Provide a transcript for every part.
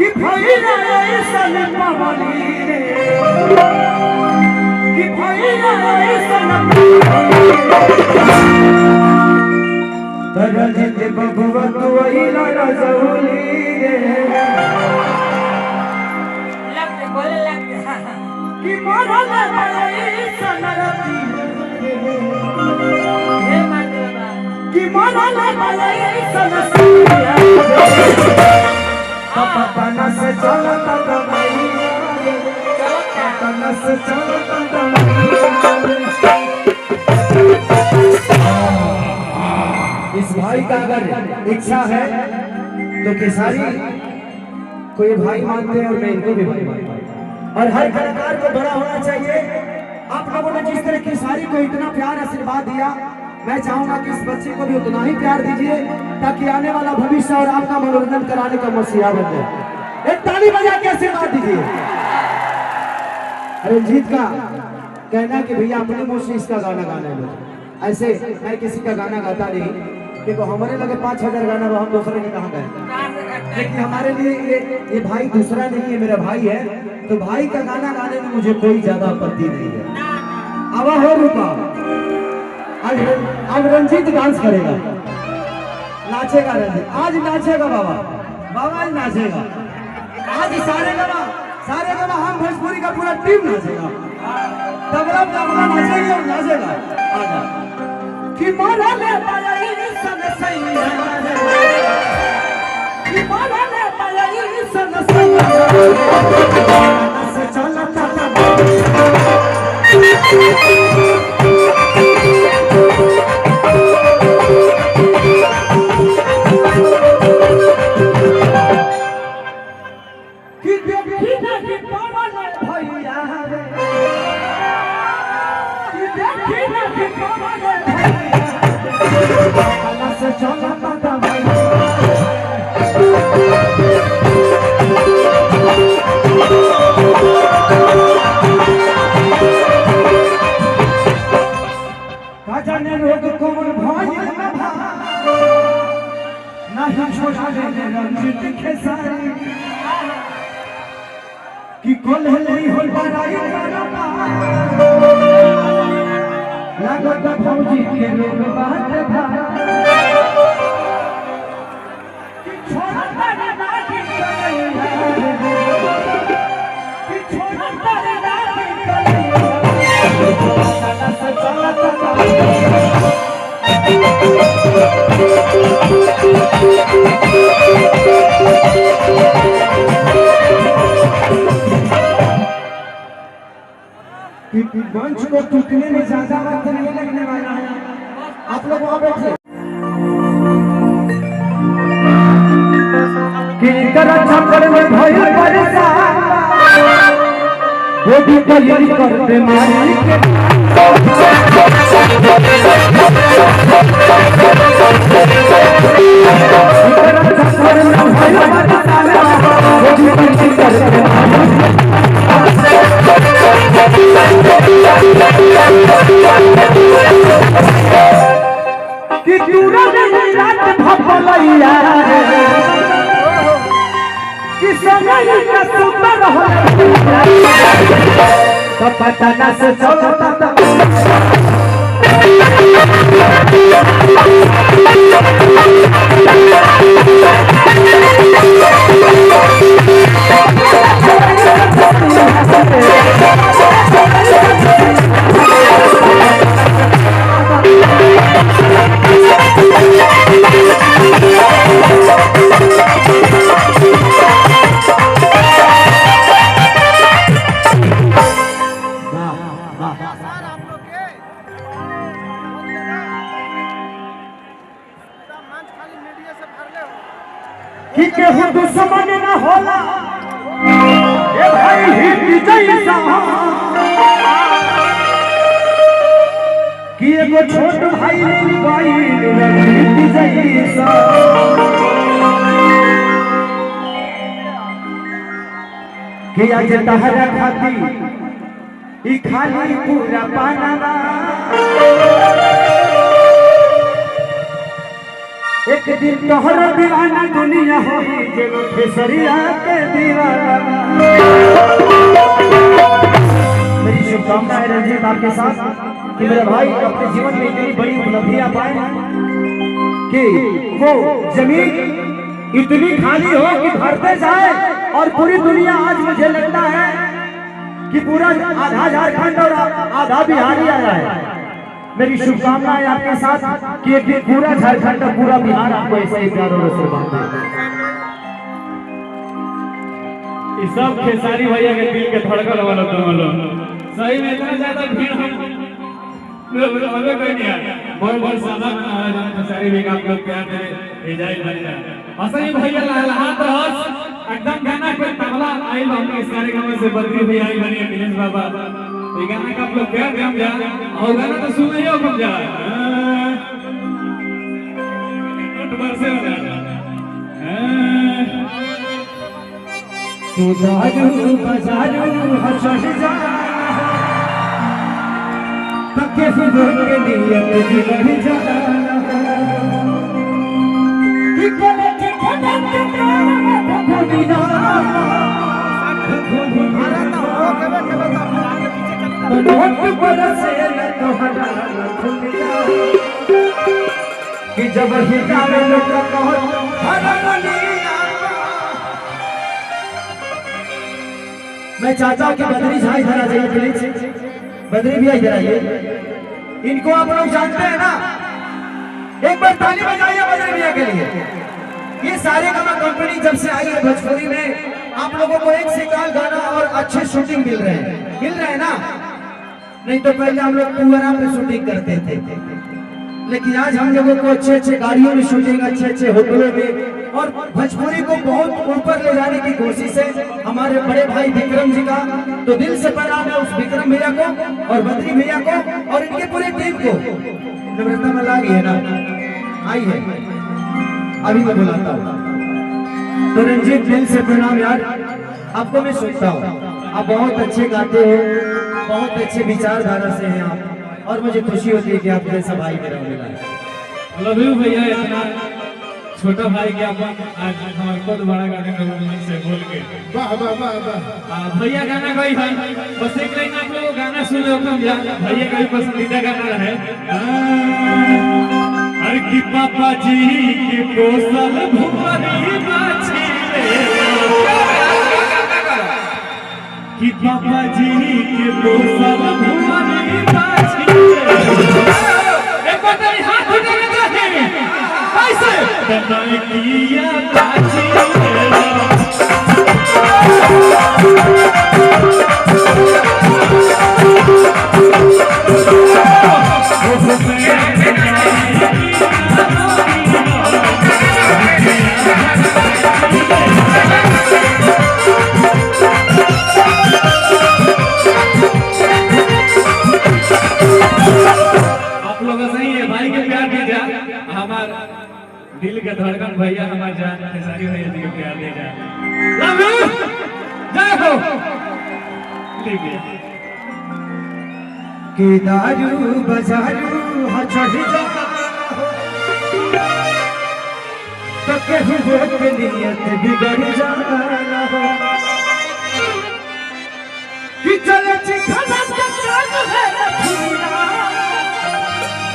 कि भैया ऐसन पवनी रे कि भैया ऐसन तरजित बबुआ कोइला रजौली रे लग बोल लग कि मरल ऐसन रति हे मातवा कि मरल ऐसन सुनिया पपना से चलता दवाइया पपना से चलता दवाइया। इस भाई का अगर इच्छा है तो केसारी को ये भाई मानते हैं और मैं इनको भी भाई मानता हूँ। और हर कलाकार को बड़ा होना चाहिए। आप लोगों ने जिस तरह केसारी को इतना प्यार आशीर्वाद दिया, मैं चाहूंगा कि इस बच्चे को भी उतना ही प्यार दीजिए ताकि आने वाला भविष्य और आपका मनोरंजन कराने का मसीहा बन जाए। एक ताली बजा के आशीर्वाद दीजिए। रंजीत का कहना कि भैया अपने मुंह से इसका गाना गाना है। ऐसे मैं किसी का गाना गाता नहीं, देखो हमारे लगे 5000 गाना हम दूसरे के कहाँ गए, लेकिन हमारे लिए ये भाई दूसरा नहीं है, मेरा भाई है। तो भाई का गाना गाने में मुझे कोई ज्यादा आपत्ति नहीं है। अब हो रुका, आज रंजीत डांस करेगा, नाचेगा रंजीत, आज नाचेगा बाबा, बाबा आज नाचेगा, आज सारे गवा हम भोजपुरी का पूरा टीम नाचेगा, तबला नाचेगी और नाचेगा। आजा कि मारा ले पाई सन सैया कि मारा ले पाई सन सैया से चलता कि देखी ना कि पवन भैया रे कि देखी ना कि पवन भैया से चलता दवाइया जाने रोग कौन भइल नहीं छोड़ा दे रंजित खेसारी कि कोल नहीं हो बड़ाई करबा लागत भौजी के रोग बात भा कि छोड़ता रे नागी कलैया कि छोड़ता रे नागी कलैया से चलता मंच को टूटने में ज्यादा वक्त नहीं लगने वाला है। आप लोग वहां बैठे कि छप्पर में भय परेशान वो भी तैयारी करते मारी के छप्पर में भय परेशान वो भी तैयारी करते कि दूरा नहीं रात भपलैया कि समय का सुंदर हो तो पटना से चलता कि केहू दुश्मन न होला ये भाई हित जैसा कि एगो छोट कि आज तहरा खाती ई खाली पूरा पानामा एक दिन तोहरा दीवाना दुनिया होई जेगो खेसरिया के दीवाना। मेरी शुभकामनाएं रंजीत आपके साथ कि मेरे भाई अपने जीवन में इतनी बड़ी उपलब्धियां पाए कि वो जमीन इतनी खाली हो कि भरते जाए और पूरी दुनिया आज मुझे लगता है कि पूरा आधा झारखंड और आधा बिहार ही आया है। मेरी शुभकामनाएं आपके साथ कि एक दिन पूरा झारखंड और पूरा बिहार आपको ऐसे ही प्यार और आशीर्वाद दे। इस सब खेसारी भैया के दिल के धड़कन वाला तुम लोग सही में इतना ज्यादा भीड़ हम हमें कोई नहीं है। बहुत बहुत सामान खेसारी भैया आप लोग प्यार दे इजाजत बन जाए असली भैया लहलहात रहस एकदम गाना कोई तबला आई हम इस कार्यक्रम से बद्री भैया आई बनी दिनेश बाबा ये गाना का आप लोग प्यार दे हम जा और गाना तो सुन ही हो कब जा बरसे तू दारू बाजारू हंस जा तके फिर के नियत की बढ़ जा कि कोले के खनक भूली ना भारत हो कबे कबे तो नोट बरसे न तोहरा भूली जा कि जब हिलावे लोग कहो हरमनिया। मैं चाहता हूं कि बद्री भाई इधर आ जाइए प्लीज। बद्री भैया इधर आइए। इनको आप लोग जानते हैं ना, एक बार ताली बजाइए बद्री भैया के लिए। ये सारे गाना कंपनी जब से आई है भोजपुरी में आप लोगों को एक से एक गाना और अच्छे शूटिंग मिल रहे हैं ना। नहीं तो पहले हम लोग पुअरा पे शूटिंग करते थे, लेकिन आज हम लोगों को अच्छे अच्छे गाड़ियों में शूटिंग, अच्छे अच्छे होटलों में और भोजपुरी को बहुत ऊपर ले जाने की कोशिश है हमारे बड़े भाई विक्रम जी का। तो दिल से प्रणाम है उस विक्रम भैया को और बद्री भैया को और इनके पूरे टीम को। नम्रता में लागी है ना, आई है अभी मैं बुलाता हूँ। तो रंजीत दिल से प्रणाम यार, आपको मैं सुनता हूँ, आप बहुत अच्छे गाते हो, बहुत अच्छे विचारधारा से हैं आप और मुझे खुशी होती है कि आप जैसा भाई मेरा मिला है। लव यू भैया इतना छोटा भाई के अपन आज हमारे को बड़ा गाने का से बोल के वाह वाह वाह वाह भैया गाना कोई है बस एक लाइन आप लोग गाना सुन लो कम जा भैया का भी पसंदीदा गाना है हर की पापा जी के पोसल भुवरी बाछी कि पापा जी के पोसल भुवरी बाछी एक बार तेरी हाथ उठाने चाहिए कैसे बनाई किया बाछी दिल का धड़कन भैया हमारे जान खेसारी भैया जी को प्यार दे जा लव यू जय हो लीजिए कि दारू बाजारू हचढ़ जा तो केहू के नियत बिगड़ जाना हो कि चले चिखना के चाल है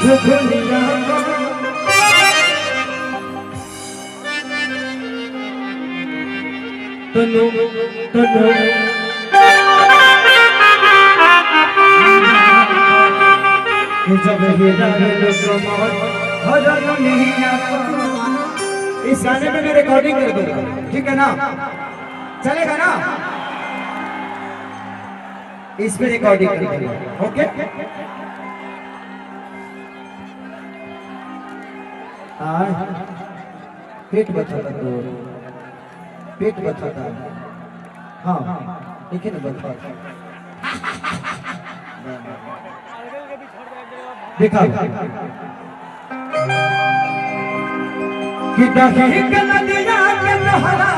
भूलिया तनु तनु कि जब हिलावे लोग मोहर हरमनिया को। इस गाने में मैं रिकॉर्डिंग कर दूंगा, ठीक है ना, चलेगा ना, इस पे रिकॉर्डिंग कर दूंगा, ओके। पेट बचाता तो पेट बचाता हाँ देखिए ना बता देखा कि दही के नदिया के लहरा